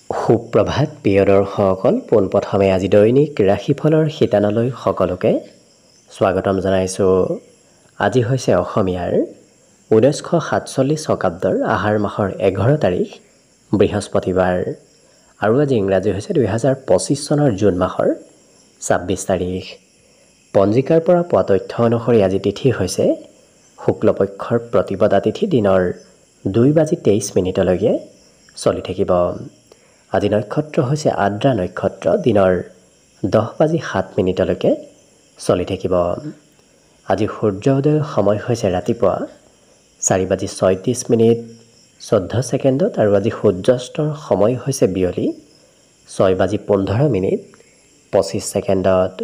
সুপ্ৰভাত প্ৰিয় দৰ্শকসকল, পোনপ্ৰথমে আজি দৈনিক ৰাশিফলৰ শিতানলৈ সকলোকে স্বাগতম জনাইছোঁ। আজি হৈছে অসমীয়াৰ 1947 শকাব্দৰ আহাৰ মাহৰ 11 তাৰিখ বৃহস্পতিবাৰ আৰু আজি ইংৰাজী হৈছে 2025 চনৰ জুন মাহৰ 26 তাৰিখ। পঞ্জিকাৰ পৰা পোৱা তথ্য অনুসৰি আজি তিথি হৈছে শুক্লপক্ষৰ প্ৰতিপদা তিথি, দিনৰ 2:23 চলি থাকিব। আজি নক্ষত্ৰ হৈছে আদ্ৰা নক্ষত্ৰ, দিনৰ 10:07 চলি থাকিব। আজি সূৰ্য উদয়ৰ সময় হৈছে ৰাতিপুৱা 4:36:14 আৰু আজি সূৰ্যাস্তৰ সময় হৈছে বিয়লি 6:15:25।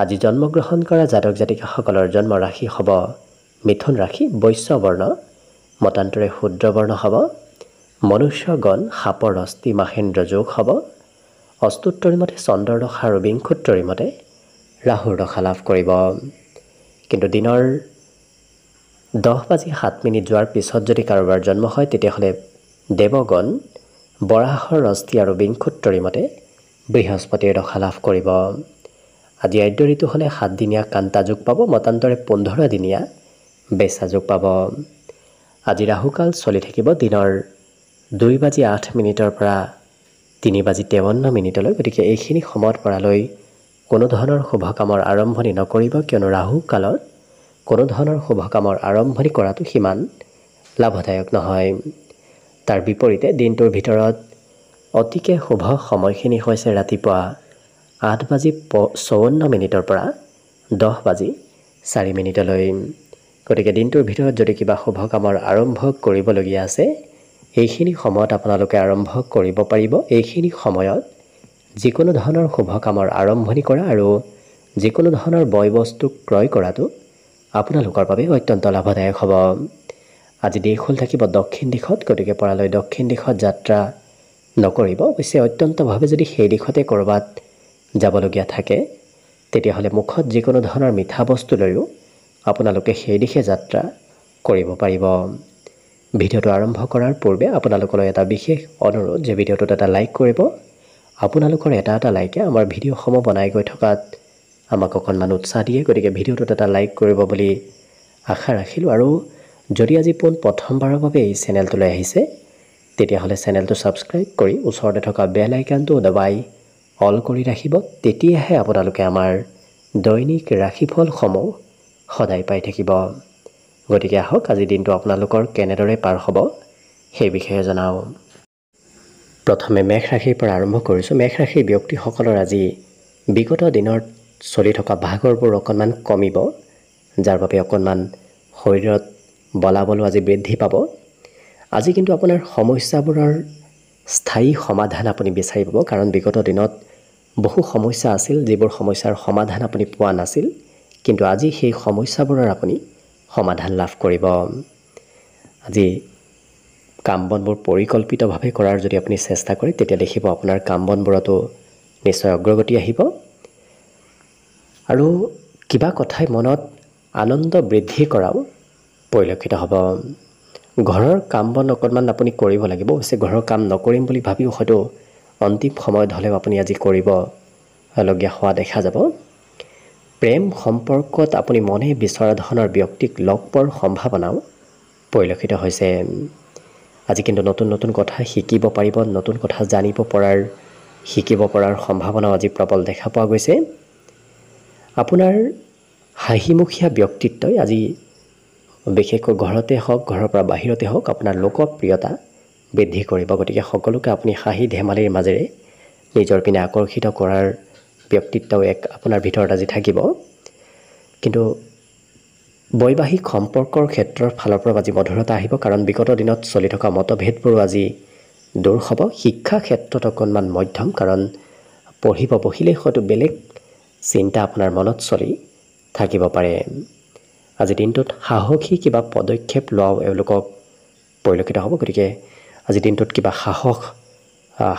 আজি জন্মগ্ৰহণ কৰা জাতক জাতিকাসকলৰ জন্ম ৰাশি হ'ব মিথুন ৰাশি, বৈশ্য বৰ্ণ, মতান্তৰে শূদ্ৰ বৰ্ণ হ'ব। মনুষ্যগণ সাপৰ অস্থি মাহেন্দ্ৰ যোগ হ'ব। অস্তুত্তৰী মতে চন্দ্ৰৰ দশা আৰু বিংশোত্তৰী মতে ৰাহুৰ দশা লাভ কৰিব। কিন্তু দিনৰ 10:07 যোৱাৰ পিছত যদি কাৰোবাৰ জন্ম হয় তেতিয়াহ'লে দেৱগণ বৰাহৰ অস্থি আৰু বিংশোত্তৰী মতে বৃহস্পতিৰ দশা লাভ কৰিব। আজি আদ্য ঋতু হ'লে 7 দিনীয়া কান্তা যোগ পাব, মতান্তৰে 15 দিনীয়া বেচা যোগ পাব। আজি ৰাহুকাল চলি থাকিব দিনৰ 2:08 পৰা 3:53। গতিকে এইখিনি সময়ত পৰালৈ কোনো ধৰণৰ শুভ কামৰ আৰম্ভণি নকৰিব, কিয়নো ৰাহু কালত কোনো ধৰণৰ শুভ কামৰ আৰম্ভণি কৰাটো সিমান লাভদায়ক নহয়। তাৰ বিপৰীতে দিনটোৰ ভিতৰত অতিকে শুভ সময়খিনি হৈছে ৰাতিপুৱা 8:54 পৰা 10:04। গতিকে দিনটোৰ ভিতৰত যদি কিবা শুভ কামৰ আৰম্ভ কৰিবলগীয়া আছে এইখিনি সময়ত আপোনালোকে আৰম্ভ কৰিব পাৰিব। এইখিনি সময়ত যিকোনো ধৰণৰ শুভ কামৰ আৰম্ভণি কৰা আৰু যিকোনো ধৰণৰ বয় বস্তু ক্ৰয় কৰাটো আপোনালোকৰ বাবে অত্যন্ত লাভদায়ক হ'ব। আজি দিশ হ'ল থাকিব দক্ষিণ দিশত, গতিকে পৰালৈ দক্ষিণ দিশত যাত্ৰা নকৰিব। অৱশ্যে অত্যন্তভাৱে যদি সেই দিশতে ক'ৰবাত যাবলগীয়া থাকে তেতিয়াহ'লে মুখত যিকোনো ধৰণৰ মিঠা বস্তু লৈও আপোনালোকে সেই দিশে যাত্ৰা কৰিব পাৰিব। ভিডিঅ'টো আৰম্ভ কৰাৰ পূৰ্বে আপোনালোকলৈ এটা বিশেষ অনুৰোধ যে ভিডিঅ'টোত এটা লাইক কৰিব। আপোনালোকৰ এটা লাইকে আমাৰ ভিডিঅ'সমূহ বনাই গৈ থকাত আমাক অকণমান উৎসাহ দিয়ে, গতিকে ভিডিঅ'টোত এটা লাইক কৰিব বুলি আশা ৰাখিলোঁ। আৰু যদি আজি প্ৰথমবাৰৰ বাবে এই চেনেলটোলৈ আহিছে তেতিয়াহ'লে চেনেলটো ছাবস্ক্ৰাইব কৰি ওচৰতে থকা বেল আইকনটো দবাই অল কৰি ৰাখিব। তেতিয়াহে আপোনালোকে আমাৰ দৈনিক ৰাশিফলসমূহ সদায় পাই থাকিব। গতিকে আহক আজি দিনটো আপোনালোকৰ কেনেদৰে পাৰ হ'ব সেই বিষয়ে জনাওঁ। প্ৰথমে মেষ ৰাশিৰ পৰা আৰম্ভ কৰিছোঁ। মেষ ৰাশিৰ ব্যক্তিসকলৰ আজি বিগত দিনত চলি থকা ভাগৰবোৰ অকণমান কমিব, যাৰ বাবে অকণমান শৰীৰত বলাবলো আজি বৃদ্ধি পাব। আজি কিন্তু আপোনাৰ সমস্যাবোৰৰ স্থায়ী সমাধান আপুনি বিচাৰি পাব, কাৰণ বিগত দিনত বহু সমস্যা আছিল যিবোৰ সমস্যাৰ সমাধান আপুনি পোৱা নাছিল, কিন্তু আজি সেই সমস্যাবোৰৰ আপুনি সমাধান লাভ কৰিব। আজি কাম বনবোৰ পৰিকল্পিতভাৱে কৰাৰ যদি আপুনি চেষ্টা কৰে তেতিয়া দেখিব আপোনাৰ কাম বনবোৰতো নিশ্চয় অগ্ৰগতি আহিব আৰু কিবা কথাই মনত আনন্দ বৃদ্ধি কৰাও পৰিলক্ষিত হ'ব। ঘৰৰ কাম বন অকণমান আপুনি কৰিব লাগিব। অৱশ্যে ঘৰৰ কাম নকৰিম বুলি ভাবিও হয়তো অন্তিম সময়ত হ'লেও আপুনি আজি কৰিবলগীয়া হোৱা দেখা যাব। প্ৰেম সম্পৰ্কত আপুনি মনে বিচৰা ধৰণৰ ব্যক্তিক লগ পোৱাৰ সম্ভাৱনাও পৰিলক্ষিত হৈছে। আজি কিন্তু নতুন নতুন কথা শিকিব পাৰিব, নতুন কথা শিকিব পৰাৰ সম্ভাৱনাও আজি প্ৰবল দেখা পোৱা গৈছে। আপোনাৰ হাঁহিমুখীয়া ব্যক্তিত্বই আজি বিশেষকৈ ঘৰতে হওক, ঘৰৰ পৰা বাহিৰতে হওক আপোনাৰ লোকপ্ৰিয়তা বৃদ্ধি কৰিব। গতিকে সকলোকে আপুনি হাঁহি ধেমালিৰ মাজেৰে নিজৰ পিনে আকৰ্ষিত কৰাৰ ব্যক্তিত্বও আপোনাৰ ভিতৰত আজি থাকিব। কিন্তু বৈবাহিক সম্পৰ্কৰ ক্ষেত্ৰৰ ফালৰ পৰা আজি মধুৰতা আহিব, কাৰণ বিগত দিনত চলি থকা মতভেদবোৰো আজি দূৰ হ'ব। শিক্ষা ক্ষেত্ৰত অকণমান মধ্যম, কাৰণ পঢ়িব বহিলে হয়তো বেলেগ চিন্তা আপোনাৰ মনত চলি থাকিব পাৰে। আজি দিনটোত সাহসী কিবা পদক্ষেপ লোৱাও এওঁলোকক পৰিলক্ষিত হ'ব। গতিকে আজি দিনটোত কিবা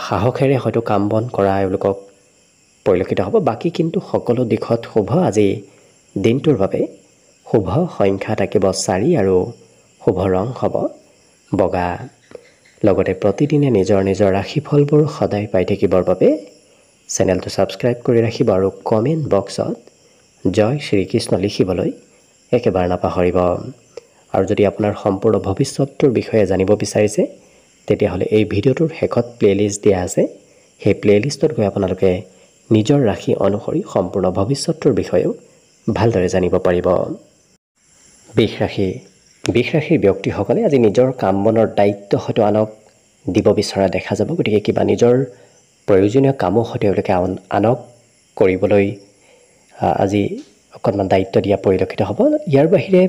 সাহসেৰে হয়তো কাম বন কৰা এওঁলোকক পৰিলক্ষিত হ'ব। বাকী কিন্তু সকলো দিশত শুভ। আজি দিনটোৰ বাবে শুভ সংখ্যা থাকিব 4 আৰু শুভ ৰং হ'ব বগা। লগতে প্ৰতিদিনে নিজৰ নিজৰ ৰাশিফলবোৰ সদায় পাই থাকিবৰ বাবে চেনেলটো ছাবস্ক্ৰাইব কৰি ৰাখিব আৰু কমেণ্ট বক্সত জয় শ্ৰীকৃষ্ণ লিখিবলৈ একেবাৰে নাপাহৰিব। আৰু যদি আপোনাৰ সম্পূৰ্ণ ভৱিষ্যতটোৰ বিষয়ে জানিব বিচাৰিছে তেতিয়াহ'লে এই ভিডিঅ'টোৰ শেষত প্লেলিষ্ট দিয়া আছে। সেই প্লেলিষ্টত গৈ আপোনালোকে নিজৰ ৰাশি অনুসৰি সম্পূৰ্ণ ভৱিষ্যতটোৰ বিষয়েও ভালদৰে জানিব পাৰিব। বৃষ ৰাশিৰ ব্যক্তিসকলে আজি নিজৰ কাম বনৰ দায়িত্ব হয়তো আনক দিব বিচৰা দেখা যাব। গতিকে কিবা নিজৰ প্ৰয়োজনীয় কামো হয়তো তেওঁলোকে আনক কৰিবলৈ আজি অকণমান দায়িত্ব দিয়া পৰিলক্ষিত হ'ব। ইয়াৰ বাহিৰে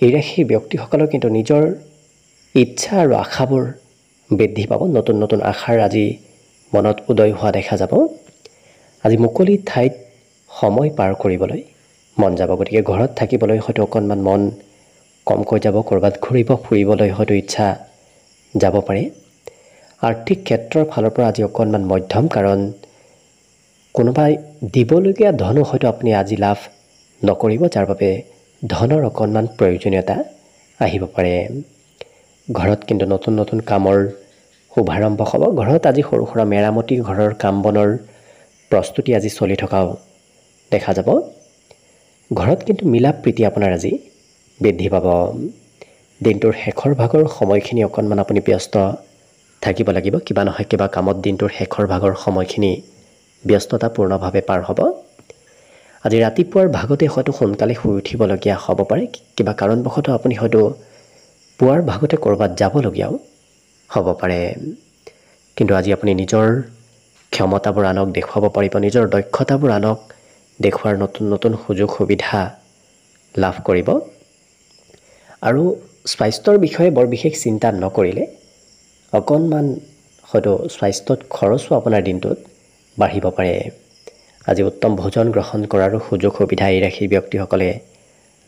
এই ৰাশিৰ ব্যক্তিসকলৰ কিন্তু নিজৰ ইচ্ছা আৰু আশাবোৰ বৃদ্ধি পাব। নতুন নতুন আশাৰ আজি মনত উদয় হোৱা দেখা যাব। আজি মুকলি ঠাইত সময় পাৰ কৰিবলৈ মন যাব। গতিকে ঘৰত থাকিবলৈ হয়তো অকণমান মন কমকৈ যাব। ক'ৰবাত ঘূৰিব ফুৰিবলৈ হয়তো ইচ্ছা যাব পাৰে। আৰ্থিক ক্ষেত্ৰৰ ফালৰ পৰা আজি অকণমান মধ্যম, কাৰণ কোনোবাই দিবলগীয়া ধনো হয়তো আপুনি আজি লাভ নকৰিব, যাৰ বাবে ধনৰ অকণমান প্ৰয়োজনীয়তা আহিব পাৰে। ঘৰত কিন্তু নতুন নতুন কামৰ শুভাৰম্ভ হ'ব। ঘৰত আজি সৰু সুৰা মেৰামতি, ঘৰৰ কাম বনৰ প্ৰস্তুতি আজি চলি থকাও দেখা যাব। ঘৰত কিন্তু মিলা প্ৰীতি আপোনাৰ আজি বৃদ্ধি পাব। দিনটোৰ শেষৰ ভাগৰ সময়খিনি অকণমান আপুনি ব্যস্ত থাকিব লাগিব। কিবা নহয় কিবা কামত দিনটোৰ শেষৰ ভাগৰ সময়খিনি ব্যস্ততাপূৰ্ণভাৱে পাৰ হ'ব। আজি ৰাতিপুৱাৰ ভাগতে হয়তো সোনকালে শুই উঠিবলগীয়া হ'ব পাৰে। কিবা কাৰণবশতঃ আপুনি হয়তো পুৱাৰ ভাগতে ক'ৰবাত যাবলগীয়াও হ'ব পাৰে। কিন্তু আজি আপুনি নিজৰ ক্ষমতাবোৰ আনক দেখুৱাব পাৰিব, নিজৰ দক্ষতাবোৰ আনক দেখুওৱাৰ নতুন নতুন সুযোগ সুবিধা লাভ কৰিব। আৰু স্বাস্থ্যৰ বিষয়ে বৰ বিশেষ চিন্তা নকৰিলে অকণমান হয়তো স্বাস্থ্যত খৰচো আপোনাৰ দিনটোত বাঢ়িব পাৰে। আজি উত্তম ভোজন গ্ৰহণ কৰাৰো সুযোগ সুবিধা এই ৰাশিৰ ব্যক্তিসকলে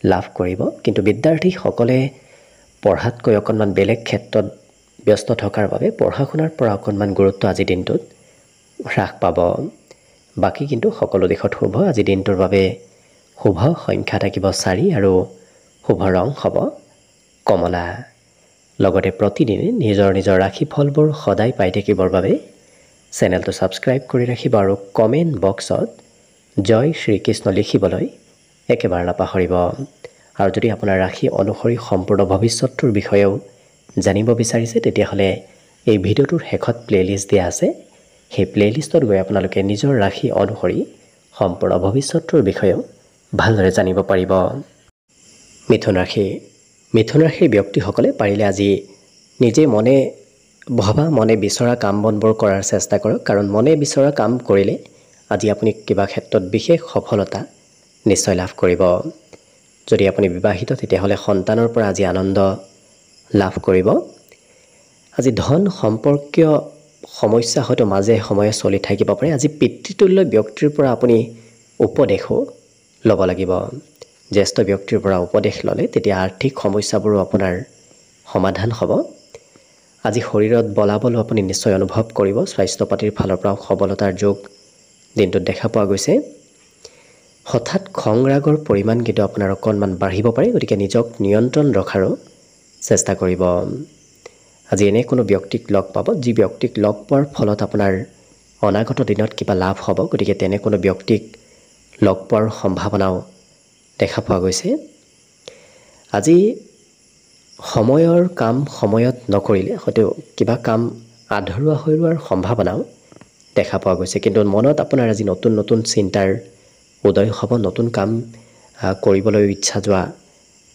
লাভ কৰিব। কিন্তু বিদ্যাৰ্থীসকলে পঢ়াতকৈ অকণমান বেলেগ ক্ষেত্ৰত ব্যস্ত থকাৰ বাবে পঢ়া শুনাৰ পৰা অকণমান গুৰুত্ব আজিৰ দিনটোত হ্ৰাস পাব। বাকী কিন্তু সকলো দিশত শুভ। আজি দিনটোৰ বাবে শুভ সংখ্যা থাকিব 4 আৰু শুভ ৰং হ'ব কমলা। লগতে প্ৰতিদিনে নিজৰ নিজৰ ৰাশিফলবোৰ সদায় পাই থাকিবৰ বাবে চেনেলটো ছাবস্ক্ৰাইব কৰি ৰাখিব আৰু কমেণ্ট বক্সত জয় শ্ৰীকৃষ্ণ লিখিবলৈ একেবাৰে নাপাহৰিব। আৰু যদি আপোনাৰ ৰাশি অনুসৰি সম্পূৰ্ণ ভৱিষ্যতটোৰ বিষয়েও জানিব বিচাৰিছে তেতিয়াহ'লে এই ভিডিঅ'টোৰ শেষত প্লেলিষ্ট দিয়া আছে। সেই প্লেলিষ্টত গৈ আপোনালোকে নিজৰ ৰাশি অনুসৰি সম্পূৰ্ণ ভৱিষ্যতটোৰ বিষয়েও ভালদৰে জানিব পাৰিব। মিথুন ৰাশিৰ ব্যক্তিসকলে পাৰিলে আজি নিজে মনে ভবা মনে বিচৰা কাম বনবোৰ কৰাৰ চেষ্টা কৰক, কাৰণ মনে বিচৰা কাম কৰিলে আজি আপুনি কিবা ক্ষেত্ৰত বিশেষ সফলতা নিশ্চয় লাভ কৰিব। যদি আপুনি বিবাহিত তেতিয়াহ'লে সন্তানৰ পৰা আজি আনন্দ লাভ কৰিব। আজি ধন সম্পৰ্কীয় সমস্যা হয়তো মাজে সময়ে চলি থাকিব পাৰে। আজি পিতৃতুল্য ব্যক্তিৰ পৰা আপুনি উপদেশো ল'ব লাগিব। জ্যেষ্ঠ ব্যক্তিৰ পৰা উপদেশ ল'লে তেতিয়া আৰ্থিক সমস্যাবোৰো আপোনাৰ সমাধান হ'ব। আজি শৰীৰত বলাবলো আপুনি নিশ্চয় অনুভৱ কৰিব। স্বাস্থ্য পাতিৰ ফালৰ পৰাও সবলতাৰ যোগ দিনটোত দেখা পোৱা গৈছে। হঠাৎ খং ৰাগৰ পৰিমাণ কিন্তু আপোনাৰ অকণমান বাঢ়িব পাৰে। গতিকে নিজক নিয়ন্ত্ৰণ ৰখাৰো চেষ্টা কৰিব। আজি এনে কোনো ব্যক্তিক লগ পাব যি ব্যক্তিক লগ পোৱাৰ ফলত আপোনাৰ অনাগত দিনত কিবা লাভ হ'ব। গতিকে তেনে কোনো ব্যক্তিক লগ পোৱাৰ সম্ভাৱনাও দেখা পোৱা গৈছে। আজি সময়ৰ কাম সময়ত নকৰিলে হয়তো কিবা কাম আধৰুৱা হৈ যোৱাৰ সম্ভাৱনাও দেখা পোৱা গৈছে। কিন্তু মনত আপোনাৰ আজি নতুন নতুন চিন্তাৰ উদয় হ'ব, নতুন কাম কৰিবলৈ ইচ্ছা যোৱা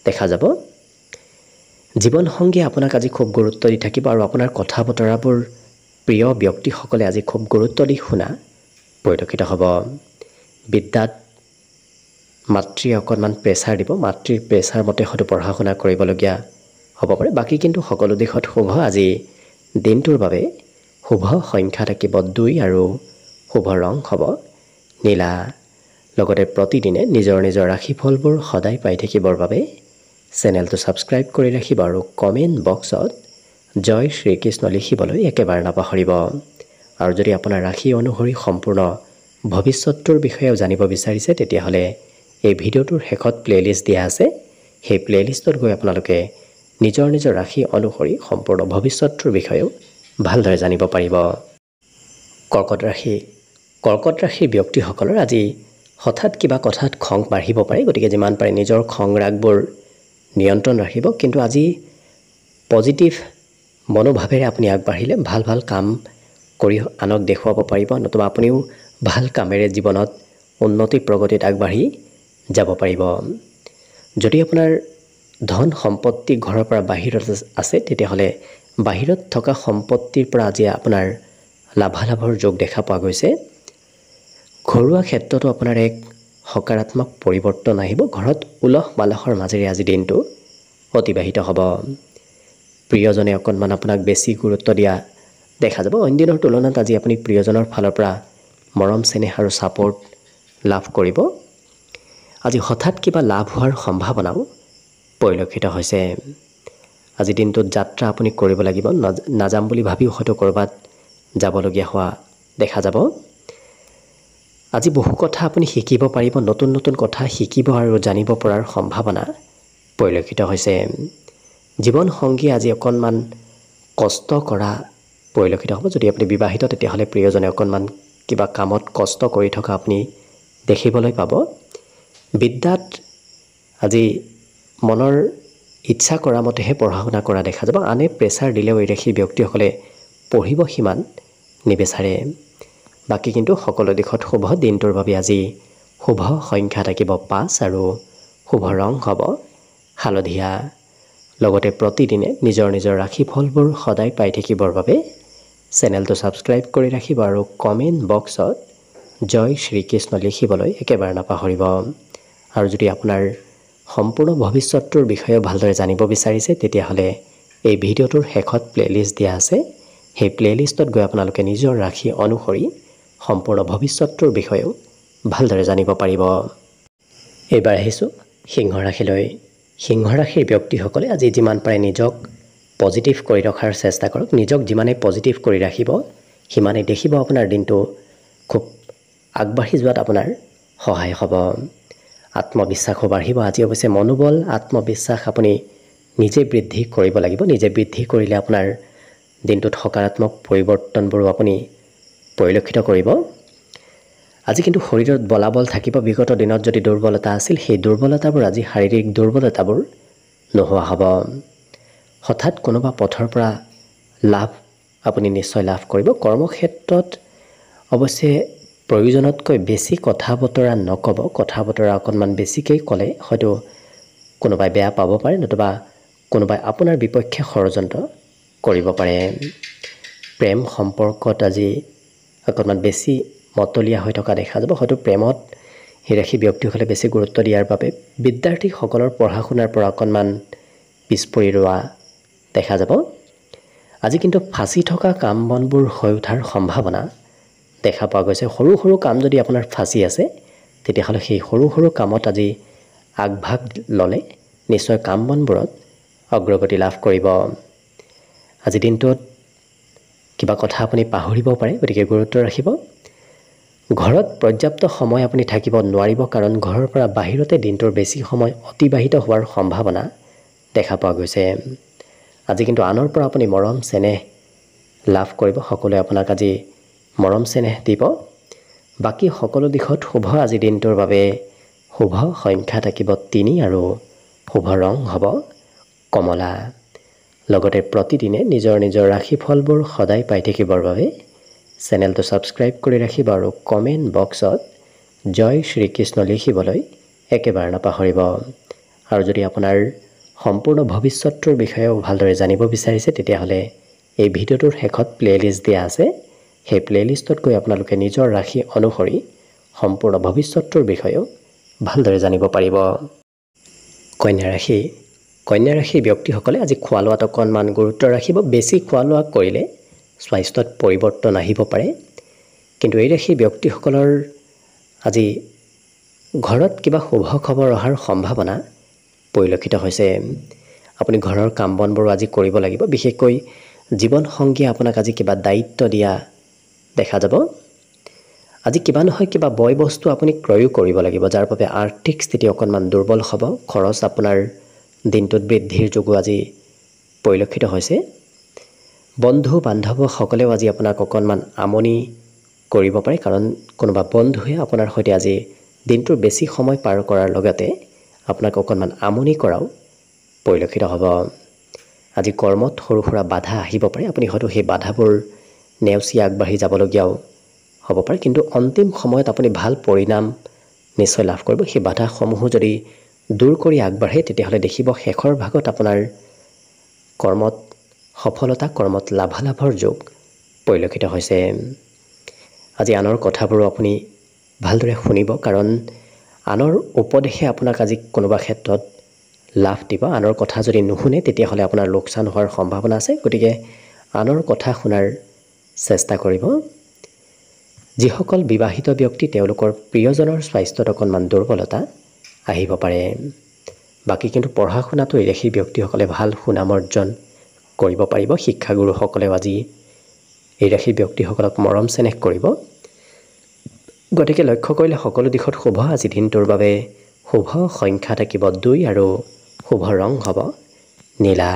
দেখা যাব। জীৱনসংগীয়ে আপোনাক আজি খুব গুৰুত্ব দি থাকিব আৰু আপোনাৰ কথা বতৰাবোৰ প্ৰিয় ব্যক্তিসকলে আজি খুব গুৰুত্ব দি শুনা পৰিলক্ষিত হ'ব। বিদ্যাত মাতৃয়ে অকণমান প্ৰেছাৰ দিব, মাতৃৰ প্ৰেছাৰ মতে হয়তো পঢ়া শুনা কৰিবলগীয়া হ'ব পাৰে। বাকী কিন্তু সকলো দিশত শুভ। আজি দিনটোৰ বাবে শুভ সংখ্যা থাকিব 2 আৰু শুভ ৰং হ'ব নীলা। লগতে প্ৰতিদিনে নিজৰ নিজৰ ৰাশিফলবোৰ সদায় পাই থাকিবৰ বাবে চেনেলটো ছাবস্ক্ৰাইব কৰি ৰাখিব আৰু কমেণ্ট বক্সত জয় শ্ৰীকৃষ্ণ লিখিবলৈ একেবাৰে নাপাহৰিব। আৰু যদি আপোনাৰ ৰাশি অনুসৰি সম্পূৰ্ণ ভৱিষ্যতটোৰ বিষয়েও জানিব বিচাৰিছে তেতিয়াহ'লে এই ভিডিঅ'টোৰ শেষত প্লেলিষ্ট দিয়া আছে। সেই প্লেলিষ্টত গৈ আপোনালোকে নিজৰ নিজৰ ৰাশি অনুসৰি সম্পূৰ্ণ ভৱিষ্যতৰ বিষয়েও ভালদৰে জানিব পাৰিব। কৰ্কট ৰাশি। কৰ্কট ৰাশিৰ ব্যক্তিসকলৰ আজি হঠাৎ কিবা কথাত খং বাঢ়িব পাৰে, গতিকে যিমান পাৰে নিজৰ খং ৰাগবোৰ নিয়ন্ত্ৰণ ৰাখিব। কিন্তু আজি পজিটিভ মনোভাৱেৰে আপুনি আগবাঢ়িলে ভাল ভাল কাম কৰি আনক দেখুৱাব পাৰিব, নতুবা আপুনিও ভাল কামেৰে জীৱনত উন্নতি প্ৰগতিত আগবাঢ়ি যাব পাৰিব। যদি আপোনাৰ ধন সম্পত্তি ঘৰৰ পৰা বাহিৰত আছে, তেতিয়াহ'লে বাহিৰত থকা সম্পত্তিৰ পৰা আজি আপোনাৰ লাভালাভৰ যোগ দেখা পোৱা গৈছে। ঘৰুৱা ক্ষেত্ৰতো আপোনাৰ এক সকাৰাত্মক পৰিৱৰ্তন আহিব। ঘৰত উলহ মালহৰ মাজেৰে আজি দিনটো অতিবাহিত হ'ব। প্ৰিয়জনে অকণমান আপোনাক বেছি গুৰুত্ব দিয়া দেখা যাব। অইন দিনৰ তুলনাত আজি আপুনি প্ৰিয়জনৰ ফালৰ পৰা মৰম চেনেহ আৰু ছাপোৰ্ট লাভ কৰিব। আজি হঠাৎ কিবা লাভ হোৱাৰ সম্ভাৱনাও পৰিলক্ষিত হৈছে। আজি দিনটোত যাত্ৰা আপুনি কৰিব লাগিব। নাযাম বুলি ভাবিও হয়তো ক'ৰবাত যাবলগীয়া হোৱা দেখা যাব। আজি বহু কথা আপুনি শিকিব পাৰিব, নতুন নতুন কথা শিকিব আৰু জানিব পৰাৰ সম্ভাৱনা পৰিলক্ষিত হৈছে। জীৱন সংগী আজি অকণমান কষ্ট কৰা পৰিলক্ষিত হ'ব। যদি আপুনি বিবাহিত, তেতিয়াহ'লে প্ৰিয়জনে অকণমান কিবা কামত কষ্ট কৰি থকা আপুনি দেখিবলৈ পাব। বিদ্যাত আজি মনৰ ইচ্ছা কৰা মতেহে পঢ়া শুনা কৰা দেখা যাব। আনে প্ৰেছাৰ দিলেও এই ৰাশিৰ ব্যক্তিসকলে পঢ়িব সিমান নিবিচাৰে। বাকী কিন্তু সকলো দিশত শুভ। দিনটোৰ বাবে আজি শুভ সংখ্যা থাকিব 5 আৰু শুভ ৰং হ'ব হালধীয়া। লগতে প্ৰতিদিনে নিজৰ নিজৰ ৰাশিফলবোৰ সদায় পাই থাকিবৰ বাবে চেনেলটো ছাবস্ক্ৰাইব কৰি ৰাখিব আৰু কমেণ্ট বক্সত জয় শ্ৰীকৃষ্ণ লিখিবলৈ একেবাৰে নাপাহৰিব। আৰু যদি আপোনাৰ সম্পূৰ্ণ ভৱিষ্যতৰ বিষয়ে ভালদৰে জানিব বিচাৰিছে, তেতিয়াহ'লে এই ভিডিঅ'টোৰ শেষত প্লেলিষ্ট দিয়া আছে। সেই প্লেলিষ্টত গৈ আপোনালোকে নিজৰ ৰাশি অনুসৰি সম্পূৰ্ণ ভৱিষ্যতৰ বিষয়েও ভালদৰে জানিব পাৰিব। এইবাৰ আহিছোঁ সিংহ ৰাশিলৈ। সিংহ ৰাশিৰ ব্যক্তিসকলে আজি যিমান পাৰে নিজক পজিটিভ কৰি ৰখাৰ চেষ্টা কৰক। নিজক যিমানেই পজিটিভ কৰি ৰাখিব, সিমানেই দেখিব আপোনাৰ দিনটো খুব আগবাঢ়ি যোৱাত আপোনাৰ সহায় হ'ব। আত্মবিশ্বাসো বাঢ়িব। আজি অৱশ্যে মনোবল আত্মবিশ্বাস আপুনি নিজে বৃদ্ধি কৰিব লাগিব। নিজে বৃদ্ধি কৰিলে আপোনাৰ দিনটোত সকাৰাত্মক পৰিৱৰ্তনবোৰো আপুনি পৰিলক্ষিত কৰিব। আজি কিন্তু শৰীৰত বলাবল থাকিব। বিগত দিনত যদি দুৰ্বলতা আছিল, সেই দুৰ্বলতাবোৰ আজি শাৰীৰিক দুৰ্বলতাবোৰ নোহোৱা হ'ব। হঠাৎ কোনোবা পথৰ পৰা লাভ আপুনি নিশ্চয় লাভ কৰিব। কৰ্মক্ষেত্ৰত অৱশ্যে প্ৰয়োজনতকৈ বেছি কথা বতৰা নক'ব। কথা বতৰা অকণমান বেছিকৈ ক'লে হয়তো কোনোবাই বেয়া পাব পাৰে, নতুবা কোনোবাই আপোনাৰ বিপক্ষে ষড়যন্ত্ৰ কৰিব পাৰে। প্ৰেম সম্পৰ্কত আজি অকণমান বেছি মতলীয়া হৈ থকা দেখা যাব। হয়তো প্ৰেমত সেই ৰাশি ব্যক্তিসকলে বেছি গুৰুত্ব দিয়াৰ বাবে বিদ্যাৰ্থীসকলৰ পঢ়া শুনাৰ পৰা অকণমান পিছ পৰি ৰোৱা দেখা যাব। আজি কিন্তু ফাঁচি থকা কাম বনবোৰ হৈ উঠাৰ সম্ভাৱনা দেখা পোৱা গৈছে। সৰু সৰু কাম যদি আপোনাৰ ফাঁচি আছে, তেতিয়াহ'লে সেই সৰু সৰু কামত আজি আগভাগ ল'লে নিশ্চয় কাম বনবোৰত অগ্ৰগতি লাভ কৰিব। আজি দিনটোত কিবা কথা আপুনি পাহৰিব পাৰে, গতিকে গুৰুত্ব ৰাখিব। ঘৰত পৰ্যাপ্ত সময় আপুনি থাকিব নোৱাৰিব, কাৰণ ঘৰৰ পৰা বাহিৰতে দিনটোৰ বেছি সময় অতিবাহিত হোৱাৰ সম্ভাৱনা দেখা পোৱা গৈছে। আজি কিন্তু আনৰ পৰা আপুনি মৰম চেনেহ লাভ কৰিব। সকলোৱে আপোনাক আজি মৰম চেনেহ দিব। বাকী সকলো দিশত শুভ। আজি দিনটোৰ বাবে শুভ সংখ্যা থাকিব 3 আৰু শুভ ৰং হ'ব কমলা। লগতে প্ৰতিদিনে নিজৰ নিজৰ ৰাশিফলবোৰ সদায় পাই থাকিবৰ বাবে চেনেলটো ছাবস্ক্ৰাইব কৰি ৰাখিব আৰু কমেণ্ট বক্সত জয় শ্ৰীকৃষ্ণ লিখিবলৈ একেবাৰে নাপাহৰিব। আৰু যদি আপোনাৰ সম্পূৰ্ণ ভৱিষ্যতৰ বিষয়েও ভালদৰে জানিব বিচাৰিছে, তেতিয়াহ'লে এই ভিডিঅ'টোৰ শেষত প্লেলিষ্ট দিয়া আছে। সেই প্লেলিষ্টত গৈ আপোনালোকে নিজৰ ৰাশি অনুসৰি সম্পূৰ্ণ ভৱিষ্যতৰ বিষয়েও ভালদৰে জানিব পাৰিব। কন্যা ৰাশি। কন্যা ৰাশিৰ ব্যক্তিসকলে আজি খোৱা লোৱাত অকণমান গুৰুত্ব ৰাখিব। বেছি খোৱা লোৱা কৰিলে স্বাস্থ্যত পৰিৱৰ্তন আহিব পাৰে। কিন্তু এই ৰাশিৰ ব্যক্তিসকলৰ আজি ঘৰত কিবা শুভ খবৰ অহাৰ সম্ভাৱনা পৰিলক্ষিত হৈছে। আপুনি ঘৰৰ কাম বনবোৰ আজি কৰিব লাগিব। বিশেষকৈ জীৱন সংগীয়ে আপোনাক আজি কিবা দায়িত্ব দিয়া দেখা যাব। আজি কিবা নহয় কিবা বয় বস্তু আপুনি ক্ৰয়ো কৰিব লাগিব, যাৰ বাবে আৰ্থিক স্থিতি অকণমান দুৰ্বল হ'ব। খৰচ আপোনাৰ দিনটোত বৃদ্ধিৰ যোগো আজি পৰিলক্ষিত হৈছে। বন্ধু বান্ধৱসকলেও আজি আপোনাক অকণমান আমনি কৰিব পাৰে, কাৰণ কোনোবা বন্ধুৱে আপোনাৰ সৈতে আজি দিনটোৰ বেছি সময় পাৰ কৰাৰ লগতে আপোনাক অকণমান আমনি কৰাও পৰিলক্ষিত হ'ব। আজি কৰ্মত সৰু সুৰা বাধা আহিব পাৰে, আপুনি হয়তো সেই বাধাবোৰ নেওচি আগবাঢ়ি যাবলগীয়াও হ'ব পাৰে, কিন্তু অন্তিম সময়ত আপুনি ভাল পৰিণাম নিশ্চয় লাভ কৰিব। সেই বাধাসমূহো যদি দূৰ কৰি আগবাঢ়ে তেতিয়াহ'লে দেখিব শেষৰ ভাগত আপোনাৰ কৰ্মত সফলতা, কৰ্মত লাভালাভৰ যোগ পৰিলক্ষিত হৈছে। আজি আনৰ কথাবোৰো আপুনি ভালদৰে শুনিব, কাৰণ আনৰ উপদেশে আপোনাক আজি কোনোবা ক্ষেত্ৰত লাভ দিব। আনৰ কথা যদি নুশুনে তেতিয়াহ'লে আপোনাৰ লোকচান হোৱাৰ সম্ভাৱনা আছে, গতিকে আনৰ কথা শুনাৰ চেষ্টা কৰিব। যিসকল বিবাহিত ব্যক্তি তেওঁলোকৰ প্ৰিয়জনৰ স্বাস্থ্যত অকণমান দুৰ্বলতা আহিব পাৰে। বাকী কিন্তু পঢ়া শুনাটো এই ৰাশিৰ ব্যক্তিসকলে ভাল সুনাম অৰ্জন কৰিব পাৰিব। শিক্ষাগুৰুসকলেও আজি এই ৰাশিৰ ব্যক্তিসকলক মৰম চেনেহ কৰিব। গতিকে লক্ষ্য কৰিলে সকলো দিশত শুভ। আজি দিনটোৰ বাবে শুভ সংখ্যা থাকিব 2 আৰু শুভ ৰং হ'ব নীলা।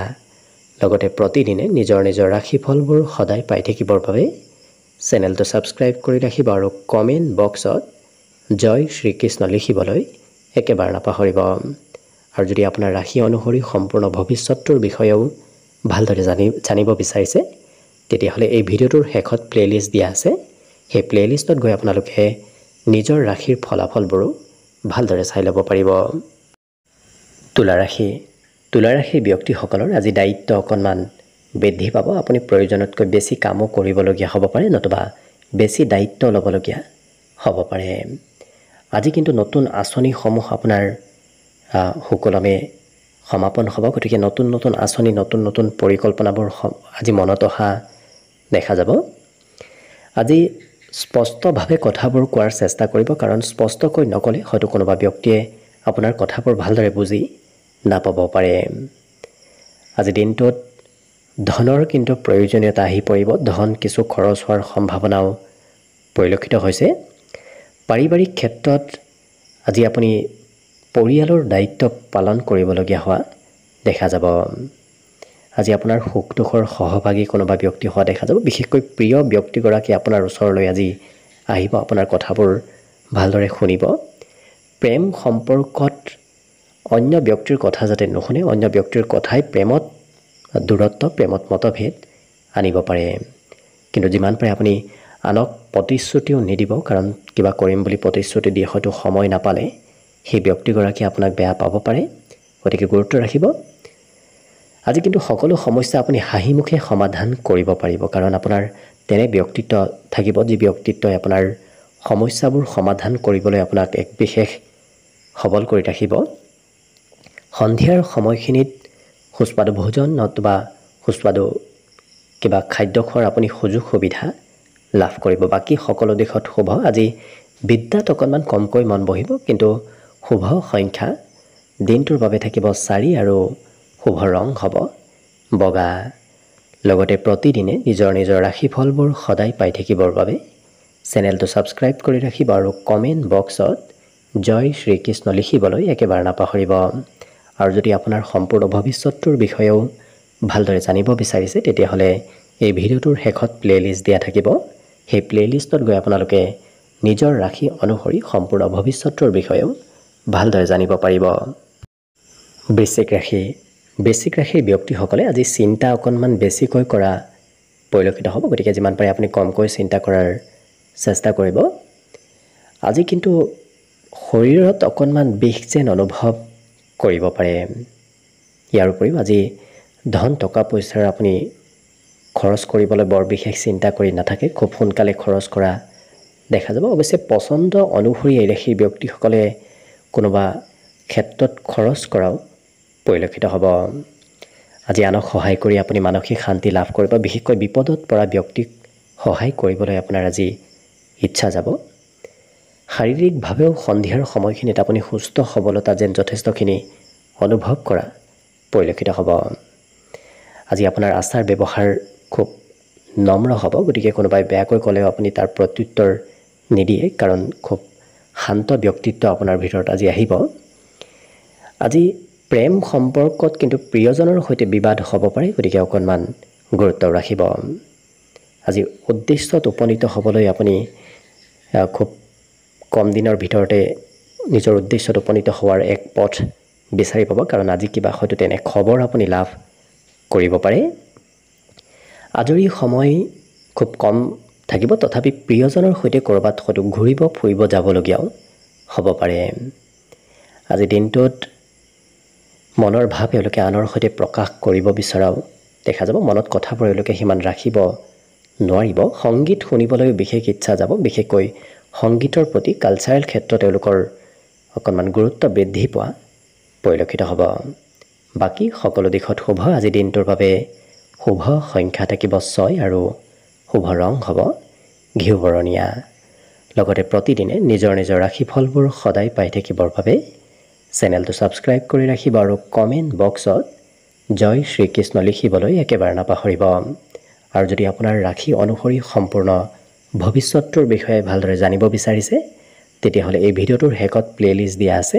লগতে প্ৰতিদিনে নিজৰ নিজৰ ৰাশিফলবোৰ সদায় পাই থাকিবৰ বাবে চেনেলটো ছাবস্ক্ৰাইব কৰি ৰাখিব আৰু কমেণ্ট বক্সত জয় শ্ৰীকৃষ্ণ লিখিবলৈ একেবাৰে নাপাহৰিব। আৰু যদি আপোনাৰ ৰাশি অনুসৰি সম্পূৰ্ণ ভৱিষ্যতটোৰ বিষয়েও ভালদৰে জানিব বিচাৰিছে তেতিয়াহ'লে এই ভিডিঅ'টোৰ শেষত প্লে'লিষ্ট দিয়া আছে। সেই প্লে'লিষ্টত গৈ আপোনালোকে নিজৰ ৰাশিৰ ফলাফলবোৰো ভালদৰে চাই ল'ব পাৰিব। তুলা ৰাশিৰ ব্যক্তিসকলৰ আজি দায়িত্ব অকণমান বৃদ্ধি পাব। আপুনি প্ৰয়োজনতকৈ বেছি কামো কৰিবলগীয়া হ'ব পাৰে, নতুবা বেছি দায়িত্ব ল'বলগীয়া হ'ব পাৰে। আজি কিন্তু নতুন আঁচনিসমূহ আপোনাৰ সুকলমে সমাপন হ'ব। গতিকে নতুন নতুন আঁচনি, নতুন নতুন পৰিকল্পনাবোৰ আজি মনত অহা দেখা যাব। আজি স্পষ্টভাৱে কথাবোৰ কোৱাৰ চেষ্টা কৰিব, কাৰণ স্পষ্টকৈ নক'লে হয়তো কোনোবা ব্যক্তিয়ে আপোনাৰ কথাবোৰ ভালদৰে বুজি নাপাব পাৰে। আজি দিনটোত ধনৰ কিন্তু প্ৰয়োজনীয়তা আহি পৰিব। ধন কিছু খৰচ হোৱাৰ সম্ভাৱনাও পৰিলক্ষিত হৈছে। পাৰিবাৰিক ক্ষেত্ৰত আজি আপুনি পৰিয়ালৰ দায়িত্ব পালন কৰিবলগীয়া হোৱা দেখা যাব। আজি আপোনাৰ সুখ দুখৰ সহভাগী কোনোবা ব্যক্তি হোৱা দেখা যাব। বিশেষকৈ প্ৰিয় ব্যক্তিগৰাকী আপোনাৰ ওচৰলৈ আজি আহিব, আপোনাৰ কথাবোৰ ভালদৰে শুনিব। প্ৰেম সম্পৰ্কত অন্য ব্যক্তিৰ কথা যাতে নুশুনে, অন্য ব্যক্তিৰ কথাই প্ৰেমত দূৰত্ব, প্ৰেমত মতভেদ আনিব পাৰে। কিন্তু যিমান পাৰে আপুনি আনক প্ৰতিশ্ৰুতিও নিদিব, কাৰণ কিবা কৰিম বুলি প্ৰতিশ্ৰুতি দিয়ে হয়তো সময় নাপালে সেই ব্যক্তিগৰাকী আপোনাক বেয়া পাব পাৰে। গতিকে গুৰুত্ব ৰাখিব। আজি কিন্তু সকলো সমস্যা আপুনি হাঁহিমুখে সমাধান কৰিব পাৰিব, কাৰণ আপোনাৰ তেনে ব্যক্তিত্ব থাকিব যি ব্যক্তিত্বই আপোনাৰ সমস্যাবোৰ সমাধান কৰিবলৈ আপোনাক এক বিশেষ সবল কৰি ৰাখিব। সন্ধিয়াৰ সময়খিনিত সুস্বাদু ভোজন নতুবা সুস্বাদু কিবা খাদ্য খোৱাৰ আপুনি সুযোগ সুবিধা লাভ কৰিব। বাকী সকলো দিশত শুভ। আজি বিদ্যাত অকণমান কমকৈ মন বহিব, কিন্তু শুভ সংখ্যা দিনটোৰ বাবে থাকিব 4 আৰু শুভ ৰং হ'ব বগা। লগতে প্ৰতিদিনে নিজৰ নিজৰ ৰাশিফলবোৰ সদায় পাই থাকিবৰ বাবে চেনেলটো ছাবস্ক্ৰাইব কৰি ৰাখিব আৰু কমেণ্ট বক্সত জয় শ্ৰীকৃষ্ণ লিখিবলৈ একেবাৰে নাপাহৰিব। আৰু যদি আপোনাৰ সম্পূৰ্ণ ভৱিষ্যতটোৰ বিষয়েও ভালদৰে জানিব বিচাৰিছে তেতিয়াহ'লে এই ভিডিঅ'টোৰ শেষত প্লে'লিষ্ট দিয়া থাকিব। সেই প্লে'লিষ্টত গৈ আপোনালোকে নিজৰ ৰাশি অনুসৰি সম্পূৰ্ণ ভৱিষ্যতটোৰ বিষয়েও ভালদৰে জানিব পাৰিব। বৃশ্চিক ৰাশিৰ ব্যক্তিসকলে আজি চিন্তা অকণমান বেছিকৈ কৰা পৰিলক্ষিত হ'ব। গতিকে যিমান পাৰে আপুনি কমকৈ চিন্তা কৰাৰ চেষ্টা কৰিব। আজি কিন্তু শৰীৰত অকণমান বিষ যেন অনুভৱ কৰিব পাৰে। ইয়াৰ উপৰিও আজি ধন টকা পইচাৰ আপুনি খৰচ কৰিবলৈ বৰ বিশেষ চিন্তা কৰি নাথাকে, খুব সোনকালে খৰচ কৰা দেখা যাব। অৱশ্যে পচন্দ অনুসৰি এই ৰাশিৰ ব্যক্তিসকলে কোনোবা ক্ষেত্ৰত খৰচ কৰাও পৰিলক্ষিত হ'ব। আজি আনক সহায় কৰি আপুনি মানসিক শান্তি লাভ কৰিব। বিশেষকৈ বিপদত পৰা ব্যক্তিক সহায় কৰিবলৈ আপোনাৰ আজি ইচ্ছা যাব। শাৰীৰিকভাৱেও সন্ধিয়াৰ সময়খিনিত আপুনি সুস্থ সবলতা যেন যথেষ্টখিনি অনুভৱ কৰা পৰিলক্ষিত হ'ব। আজি আপোনাৰ আচাৰ ব্যৱহাৰ খুব নম্ৰ হ'ব। গতিকে কোনোবাই বেয়াকৈ ক'লেও আপুনি তাৰ প্ৰত্যুত্তৰ নিদিয়ে, কাৰণ খুব শান্ত ব্যক্তিত্ব আপোনাৰ ভিতৰত আজি আহিব। আজি প্ৰেম সম্পৰ্কত কিন্তু প্ৰিয়জনৰ সৈতে বিবাদ হ'ব পাৰে, গতিকে অকণমান গুৰুত্ব ৰাখিব। আজি উদ্দেশ্যত উপনীত হ'বলৈ আপুনি খুব কম দিনৰ ভিতৰতে নিজৰ উদ্দেশ্যত উপনীত হোৱাৰ এক পথ বিচাৰি পাব, কাৰণ আজি কিবা হয়তো তেনে খবৰ আপুনি লাভ কৰিব পাৰে। আজৰি সময় খুব কম থাকিব, তথাপি প্ৰিয়জনৰ সৈতে ক'ৰবাত হয়তো ঘূৰিব ফুৰিব যাবলগীয়াও হ'ব পাৰে। আজি দিনটোত মনৰ ভাৱ এওঁলোকে আনৰ সৈতে প্ৰকাশ কৰিব বিচৰাও দেখা যাব। মনত কথাবোৰ এওঁলোকে সিমান ৰাখিব নোৱাৰিব। সংগীত শুনিবলৈ বিশেষ ইচ্ছা যাব, বিশেষকৈ সংগীতৰ প্ৰতি কালচাৰেল ক্ষেত্ৰত তেওঁলোকৰ অকণমান গুৰুত্ব বৃদ্ধি পোৱা পৰিলক্ষিত হ'ব। বাকী সকলো দিশত শুভ। আজি দিনটোৰ বাবে শুভ সংখ্যা থাকিব 6 আৰু শুভ ৰং হ'ব ঘিউ বৰণীয়া। লগতে প্ৰতিদিনে নিজৰ নিজৰ ৰাশিফলবোৰ সদায় পাই থাকিবৰ বাবে চেনেলটো ছাবস্ক্ৰাইব কৰি ৰাখিব আৰু কমেণ্ট বক্সত জয় শ্ৰীকৃষ্ণ লিখিবলৈ একেবাৰে নাপাহৰিব। আৰু যদি আপোনাৰ ৰাশি অনুসৰি সম্পূৰ্ণ ভৱিষ্যতটোৰ বিষয়ে ভালদৰে জানিব বিচাৰিছে, তেতিয়াহ'লে এই ভিডিঅ'টোৰ শেষত প্লে'লিষ্ট দিয়া আছে।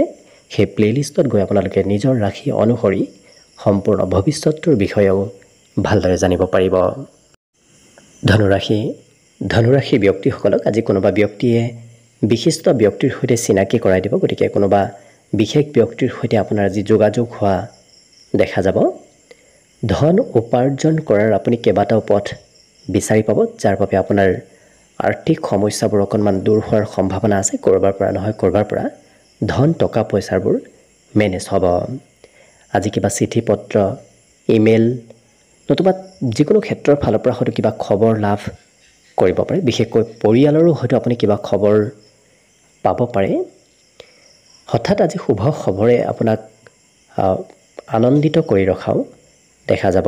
সেই প্লে'লিষ্টত গৈ আপোনালোকে নিজৰ ৰাশি অনুসৰি সম্পূৰ্ণ ভৱিষ্যতটোৰ বিষয়েও ভালদৰে জানিব পাৰিব। ধনুৰাশি ব্যক্তিসকলক আজি কোনোবা ব্যক্তিয়ে বিশিষ্ট ব্যক্তিৰ সৈতে চিনাকি কৰাই দিব, গতিকে কোনোবা বিশেষ ব্যক্তিৰ সৈতে আপোনাৰ আজি যোগাযোগ হোৱা দেখা যাব। ধন উপাৰ্জন কৰাৰ আপুনি কেইবাটাও পথ বিচাৰি পাব, যাৰ বাবে আপোনাৰ আৰ্থিক সমস্যাবোৰ অকণমান দূৰ হোৱাৰ সম্ভাৱনা আছে। ক'ৰবাৰ পৰা নহয় ক'ৰবাৰ পৰা ধন টকা পইচাবোৰ মেনেজ হ'ব। আজি কিবা চিঠি পত্ৰ, ইমেইল নতুবা যিকোনো ক্ষেত্ৰৰ ফালৰ পৰা হয়তো কিবা খবৰ লাভ কৰিব পাৰে। বিশেষকৈ পৰিয়ালৰো হয়তো আপুনি কিবা খবৰ পাব পাৰে। হঠাৎ আজি শুভ খবৰে আপোনাক আনন্দিত কৰি ৰখাও দেখা যাব।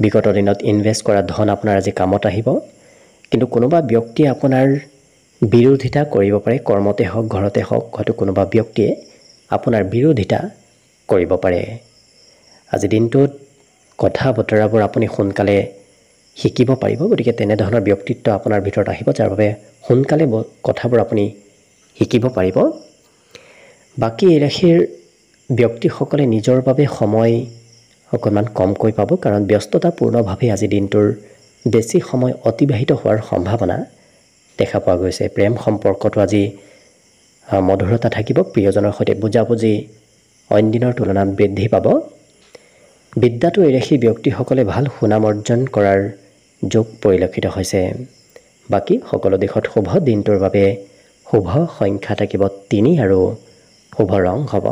বিগত দিনত ইনভেষ্ট কৰা ধন আপোনাৰ আজি কামত আহিব, কিন্তু কোনোবা ব্যক্তিয়ে আপোনাৰ বিৰোধিতা কৰিব পাৰে। কৰ্মতে হওক ঘৰতে হওক, হয়তো কোনোবা ব্যক্তিয়ে আপোনাৰ বিৰোধিতা কৰিব পাৰে। আজি দিনটোত কথা বতৰাবোৰ আপুনি সোনকালে শিকিব পাৰিব, গতিকে তেনেধৰণৰ ব্যক্তিত্ব আপোনাৰ ভিতৰত আহিব, যাৰ বাবে সোনকালে কথাবোৰ আপুনি শিকিব পাৰিব। বাকী এই ৰাশিৰ ব্যক্তিসকলে নিজৰ বাবে সময় অকণমান কমকৈ পাব, কাৰণ ব্যস্ততাপূৰ্ণভাৱে আজি দিনটোৰ বেছি সময় অতিবাহিত হোৱাৰ সম্ভাৱনা দেখা পোৱা গৈছে। প্ৰেম সম্পৰ্কটো আজি মধুৰতা থাকিব, প্ৰিয়জনৰ সৈতে বুজাবুজি অইন দিনৰ তুলনাত বৃদ্ধি পাব। বিদ্যাটো এই ৰাশিৰ ব্যক্তিসকলে ভাল সুনাম অৰ্জন কৰাৰ যোগ পৰিলক্ষিত হৈছে। বাকী সকলো দিশত শুভ। দিনটোৰ বাবে শুভ সংখ্যা থাকিব 3 আৰু শুভ ৰং হ'ব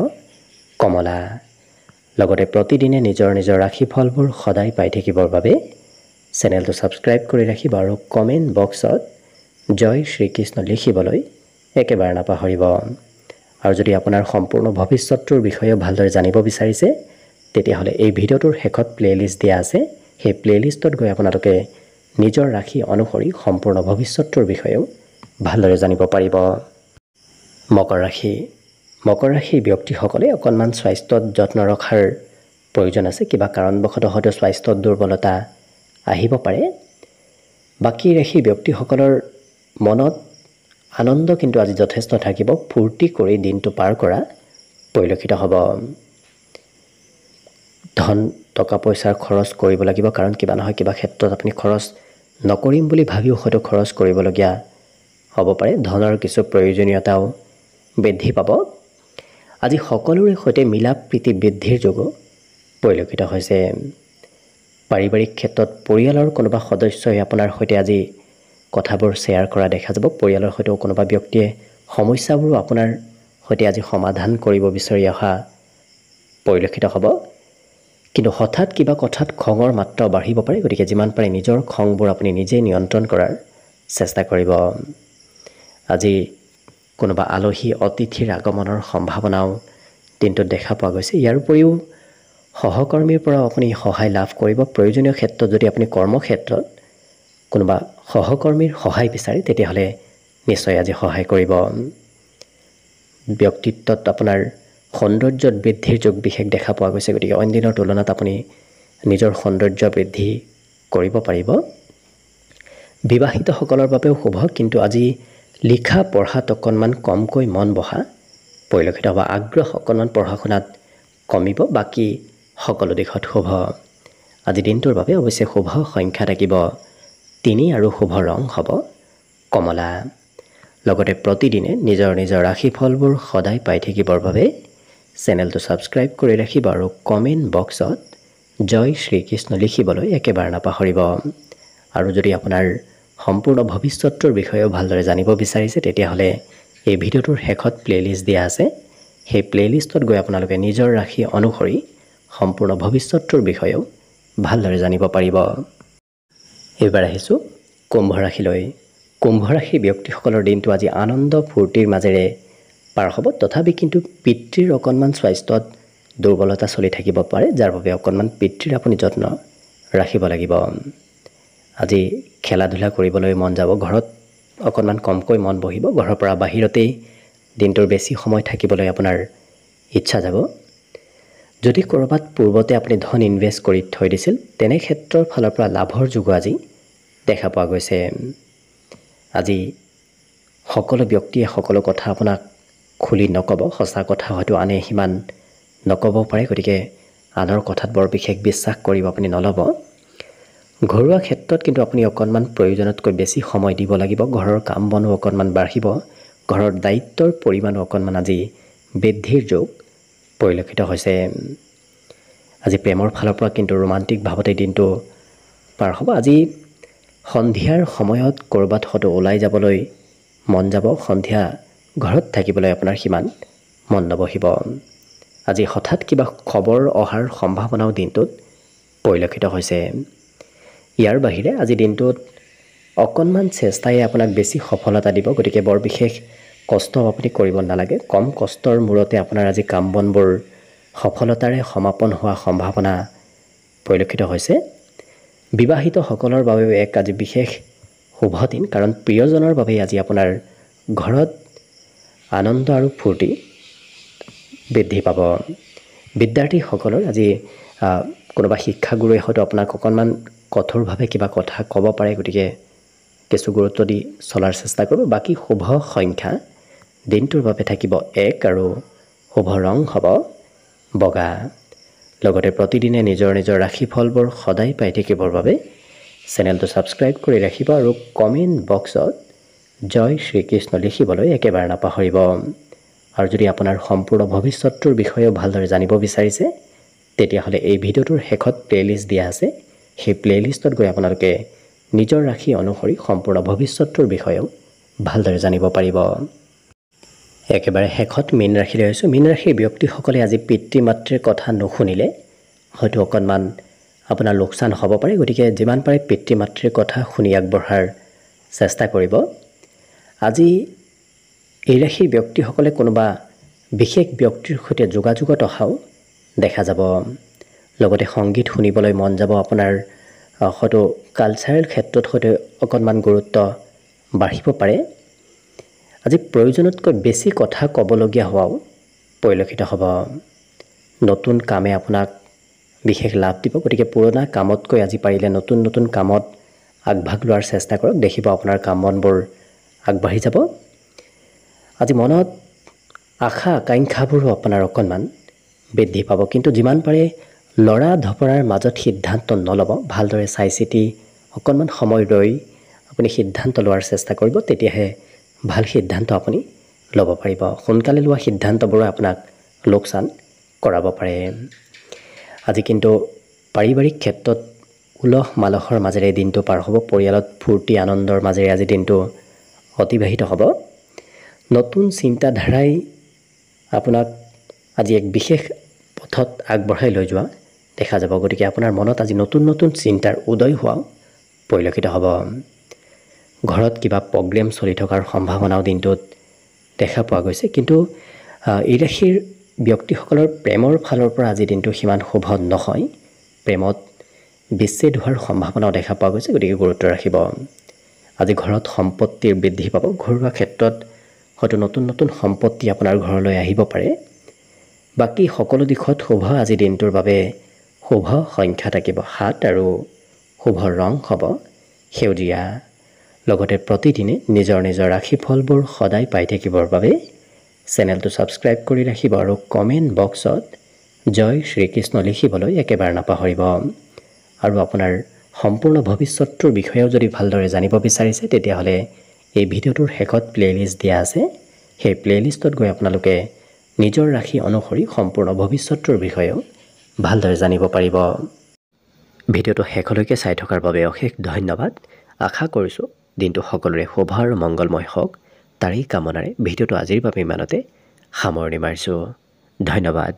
কমলা। লগতে প্ৰতিদিনে নিজৰ নিজৰ ৰাশিফলবোৰ সদায় পাই থাকিবৰ বাবে চেনেলটো ছাবস্ক্ৰাইব কৰি ৰাখিব আৰু কমেণ্ট বক্সত জয় শ্ৰীকৃষ্ণ লিখিবলৈ একেবাৰে নাপাহৰিব। আৰু যদি আপোনাৰ সম্পূৰ্ণ ভৱিষ্যতটোৰ বিষয়ে ভালদৰে জানিব বিচাৰিছে, তেতিয়াহ'লে এই ভিডিঅ'টোৰ শেষত প্লে'লিষ্ট দিয়া আছে। সেই প্লে'লিষ্টত গৈ আপোনালোকে নিজৰ ৰাশি অনুসৰি সম্পূৰ্ণ ভৱিষ্যতটোৰ বিষয়েও ভালদৰে জানিব পাৰিব। মকৰ ৰাশিৰ ব্যক্তিসকলে অকণমান স্বাস্থ্যত যত্ন ৰখাৰ প্ৰয়োজন আছে। কিবা কাৰণবশতঃ হয়তো স্বাস্থ্যত দুৰ্বলতা আহিব পাৰে। বাকী ৰাশিৰ ব্যক্তিসকলৰ মনত আনন্দ কিন্তু আজি যথেষ্ট থাকিব। ফূৰ্তি কৰি দিনটো পাৰ কৰা পৰিলক্ষিত হ'ব। ধন টকা পইচাৰ খৰচ কৰিব লাগিব, কাৰণ কিবা নহয় কিবা ক্ষেত্ৰত আপুনি খৰচ নকৰিম বুলি ভাবিও হয়তো খৰচ কৰিবলগীয়া হ'ব পাৰে। ধনৰ কিছু প্ৰয়োজনীয়তাও বৃদ্ধি পাব। আজি সকলোৰে সৈতে মিলা প্ৰীতি বৃদ্ধিৰ যোগো পৰিলক্ষিত হৈছে। পাৰিবাৰিক ক্ষেত্ৰত পৰিয়ালৰ কোনোবা সদস্যই আপোনাৰ সৈতে আজি কথাবোৰ শ্বেয়াৰ কৰা দেখা যাব। পৰিয়ালৰ সৈতেও কোনোবা ব্যক্তিয়ে সমস্যাবোৰো আপোনাৰ সৈতে আজি সমাধান কৰিব বিচাৰি অহা পৰিলক্ষিত হ'ব। কিন্তু হঠাৎ কিবা কথাত খঙৰ মাত্ৰা বাঢ়িব পাৰে, গতিকে যিমান পাৰে নিজৰ খংবোৰ আপুনি নিজেই নিয়ন্ত্ৰণ কৰাৰ চেষ্টা কৰিব। আজি কোনোবা আলহী অতিথিৰ আগমনৰ সম্ভাৱনাও দিনটোত দেখা পোৱা গৈছে। ইয়াৰ উপৰিও সহকৰ্মীৰ পৰা আপুনি সহায় লাভ কৰিব। প্ৰয়োজনীয় ক্ষেত্ৰত যদি আপুনি কৰ্মক্ষেত্ৰত কোনোবা সহকৰ্মীৰ সহায় বিচাৰে, তেতিয়াহ'লে নিশ্চয় আজি সহায় কৰিব। ব্যক্তিত্বত আপোনাৰ সৌন্দৰ্যত বৃদ্ধিৰ যোগ বিশেষ দেখা পোৱা গৈছে, গতিকে অইন দিনৰ তুলনাত আপুনি নিজৰ সৌন্দৰ্য বৃদ্ধি কৰিব পাৰিব। বিবাহিতসকলৰ বাবেও শুভ, কিন্তু আজি লিখা পঢ়াত অকণমান কমকৈ মন বহা পৰিলক্ষিত হ'ব। আগ্ৰহ অকণমান পঢ়া শুনাত কমিব বাকী সকলো দিশত শুভ আজি দিনটোৰ বাবে অৱশ্যে শুভ সংখ্যা থাকিব 3 আৰু শুভ ৰং হ'ব কমলা লগতে প্ৰতিদিনে নিজৰ নিজৰ ৰাশিফলবোৰ সদায় পাই থাকিবৰ বাবে চেনেলটো সাবস্ক্ৰাইব কৰি ৰাখিব আৰু কমেন্ট বক্সত জয় শ্ৰীকৃষ্ণ লিখিবলৈ একেবাৰে নাপাহৰিব আৰু যদি আপোনাৰ সম্পূৰ্ণ ভৱিষ্যতৰ বিষয়েও ভালদৰে জানিব বিচাৰিছে তেতিয়াহ'লে এই ভিডিওটোৰ শেষত প্লেলিষ্ট দিয়া আছে সেই প্লেলিষ্টত গৈ আপোনালোকে নিজৰ ৰাশি অনুসৰি সম্পূৰ্ণ ভৱিষ্যতৰ বিষয়েও ভালদৰে জানিব পাৰিব এবাৰ আহিছো কুম্ভ ৰাশিলৈ কুম্ভ ৰাশি ব্যক্তিসকলৰ দিনটো আজি আনন্দ ফূৰ্তিৰ মাজেৰে পাৰ হ'ব তথাপি কিন্তু পিতৃৰ অকণমান স্বাস্থ্যত দুৰ্বলতা চলি থাকিব পাৰে যাৰ বাবে অকণমান পিতৃৰ আপুনি যত্ন ৰাখিব লাগিব আজি খেলা ধূলা কৰিবলৈ মন যাব ঘৰত অকণমান কমকৈ মন বহিব ঘৰৰ পৰা বাহিৰতেই দিনটোৰ বেছি সময় থাকিবলৈ আপোনাৰ ইচ্ছা যাব যদি কৰবাত পূৰ্বতে আপুনি ধন ইনভেষ্ট কৰি থৈ দিছিল তেনে ক্ষেত্ৰৰ ফালৰ পৰা লাভৰ যোগ আজি দেখা পোৱা গৈছে আজি সকলো ব্যক্তিয়ে সকলো কথা আপোনাক খুলি নকব সঁচা কথা হয়তো আনে সিমান নকব পাৰে গতিকে আনৰ কথাত বৰ বিশেষ বিশ্বাস কৰিব আপুনি নলব ঘৰুৱা ক্ষেত্ৰত কিন্তু আপুনি অকণমান প্ৰয়োজনতকৈ বেছি সময় দিব লাগিব ঘৰৰ কাম বনো অকণমান বাঢ়িব ঘৰৰ দায়িত্বৰ পৰিমাণো অকণমান আজি বৃদ্ধিৰ যোগ পৰিলক্ষিত হৈছে আজি প্ৰেমৰ ফালৰ পৰা কিন্তু ৰোমান্টিক ভাৱতে দিনটো পাৰ হ'ব আজি সন্ধিয়াৰ সময়ত কৰবাত হয়তো ওলাই যাবলৈ মন যাব সন্ধিয়া ঘৰত থাকিবলৈ আপোনাৰ সিমান মন নবহিব আজি হঠাৎ কিবা খবৰ অহাৰ সম্ভাৱনাও দিনটোত পৰিলক্ষিত হৈছে ইয়াৰ বাহিৰে আজি দিনটোত অকণমান চেষ্টাই আপোনাক বেছি সফলতা দিব গতিকে বৰ বিশেষ কষ্ট আপুনি কৰিব নালাগে কম কষ্টৰ মূৰতে আপোনাৰ আজি কাম বনবোৰ সফলতাৰে সমাপন হোৱা সম্ভাৱনা পৰিলক্ষিত হৈছে বিবাহিত সকলৰ বাবে এক আজি বিশেষ শুভ দিন কাৰণ প্ৰিয়জনৰ বাবে আজি আপোনাৰ ঘৰত আনন্দ আৰু ফূৰ্তি বৃদ্ধি পাব বিদ্যাৰ্থীসকলৰ আজি কোনোবা শিক্ষাগুৰুৱে হয়তো আপোনাক অকণমান কঠোৰভাৱে কিবা কথা ক'ব পাৰে গতিকে কিছু গুৰুত্ব দি চলাৰ চেষ্টা কৰিব বাকী শুভ সংখ্যা দিনটোৰ বাবে থাকিব 1 আৰু শুভ ৰং হ'ব বগা লগতে প্ৰতিদিনে নিজৰ নিজৰ ৰাশিফলবোৰ সদায় পাই থাকিবৰ বাবে চেনেলটো সাবস্ক্ৰাইব কৰি ৰাখিব আৰু কমেন্ট বক্সত জয় শ্ৰীকৃষ্ণ লিখিবলৈ একেবাৰে নাপাহৰিব আৰু যদি আপোনাৰ সম্পূৰ্ণ ভৱিষ্যতৰ বিষয়েও ভালদৰে জানিব বিচাৰিছে তেতিয়াহ'লে এই ভিডিওটোৰ শেষত প্লেলিষ্ট দিয়া আছে সেই প্লেলিষ্টত গৈ আপোনালোকে নিজৰ ৰাশি অনুসৰি সম্পূৰ্ণ ভৱিষ্যতৰ বিষয়েও ভালদৰে জানিব পাৰিব একেবাৰে শেষত মীন ৰাশিলৈ আহিছোঁ মীন ৰাশিৰ ব্যক্তিসকলে আজি পিতৃ মাতৃৰ কথা নুশুনিলে হয়তো অকণমান আপোনাৰ লোকচান হ'ব পাৰে গতিকে যিমান পাৰে পিতৃ মাতৃৰ কথা শুনি আগবঢ়াৰ চেষ্টা কৰিব আজি এই ৰাশিৰ ব্যক্তিসকলে কোনোবা বিশেষ ব্যক্তিৰ সৈতে যোগাযোগত অহাও দেখা যাব লগতে সংগীত শুনিবলৈ মন যাব আপোনাৰ হয়তো কালচাৰেল ক্ষেত্ৰত হয়তো অকণমান গুৰুত্ব বাঢ়িব পাৰে আজি প্ৰয়োজনতকৈ বেছি কথা ক'বলগীয়া হোৱাও পৰিলক্ষিত হ'ব নতুন কামে আপোনাক বিশেষ লাভ দিব গতিকে পুৰণা কামতকৈ আজি পাৰিলে নতুন নতুন কামত আগভাগ লোৱাৰ চেষ্টা কৰক দেখিব আপোনাৰ কাম বনবোৰ আগবাঢ়ি যাব আজি মনত আশা আকাংক্ষাবোৰো আপোনাৰ অকণমান বৃদ্ধি পাব কিন্তু যিমান পাৰে লৰা ধপৰাৰ মাজত সিদ্ধান্ত নলব ভালদৰে চাই চিতি অকণমান সময় ৰৈ আপুনি সিদ্ধান্ত লোৱাৰ চেষ্টা কৰিব তেতিয়াহে ভাল সিদ্ধান্ত আপুনি ল'ব পাৰিব সোনকালে লোৱা সিদ্ধান্তবোৰে আপোনাক লোকচান কৰাব পাৰে আজি কিন্তু পাৰিবাৰিক ক্ষেত্ৰত উলহ মালহৰ মাজেৰে দিনটো পাৰ হ'ব পৰিয়ালত ফূৰ্তি আনন্দৰ মাজেৰে আজি দিনটো অতিবাহিত হ'ব নতুন চিন্তাধাৰাই আপোনাক আজি এক বিশেষ পথত আগবঢ়াই লৈ যোৱা দেখা যাব গতিকে আপোনাৰ মনত আজি নতুন নতুন চিন্তাৰ উদয় হোৱা পৰিলক্ষিত হ'ব ঘৰত কিবা প্ৰগ্ৰেম চলি থকাৰ সম্ভাৱনাও দিনটোত দেখা পোৱা গৈছে কিন্তু এই ৰাশিৰ ব্যক্তিসকলৰ প্ৰেমৰ ফালৰ পৰা আজি দিনটো সিমান শুভ নহয় প্ৰেমত বিচ্ছেদ হোৱাৰ সম্ভাৱনাও দেখা পোৱা গৈছে গতিকে গুৰুত্ব ৰাখিব আজি ঘৰত সম্পত্তিৰ বৃদ্ধি পাব ঘৰুৱা ক্ষেত্ৰত হয়তো নতুন নতুন সম্পত্তি আপোনাৰ ঘৰলৈ আহিব পাৰে বাকী সকলো দিশত শুভ আজি দিনটোৰ বাবে শুভ সংখ্যা থাকিব 7 আৰু শুভ ৰং হ'ব সেউজীয়া লগতে প্ৰতিদিনে নিজৰ নিজৰ ৰাশিফলবোৰ সদায় পাই থাকিবৰ বাবে চেনেলটো সাবস্ক্ৰাইব কৰি ৰাখিব আৰু কমেন্ট বক্সত জয় শ্ৰীকৃষ্ণ লিখিবলৈ একেবাৰে নাপাহৰিব। আৰু আপোনাৰ সম্পূৰ্ণ ভৱিষ্যতটোৰ বিষয়েও যদি ভালদৰে জানিব বিচাৰিছে তেতিয়াহ'লে এই ভিডিঅ'টোৰ শেষত প্লে'লিষ্ট দিয়া আছে। সেই প্লে'লিষ্টত গৈ আপোনালোকে নিজৰ ৰাশি অনুসৰি সম্পূৰ্ণ ভৱিষ্যতটোৰ বিষয়েও ভালদৰে জানিব পাৰিব। ভিডিঅ'টো শেষলৈকে চাই থকাৰ বাবে অশেষ ধন্যবাদ। আশা কৰিছোঁ দিনটো সকলোৰে শুভ আৰু মংগলময় হওক, তাৰেই কামনাৰে ভিডিঅ'টো আজিৰ বাবে ইমানতে সামৰণি মাৰিছোঁ। ধন্যবাদ।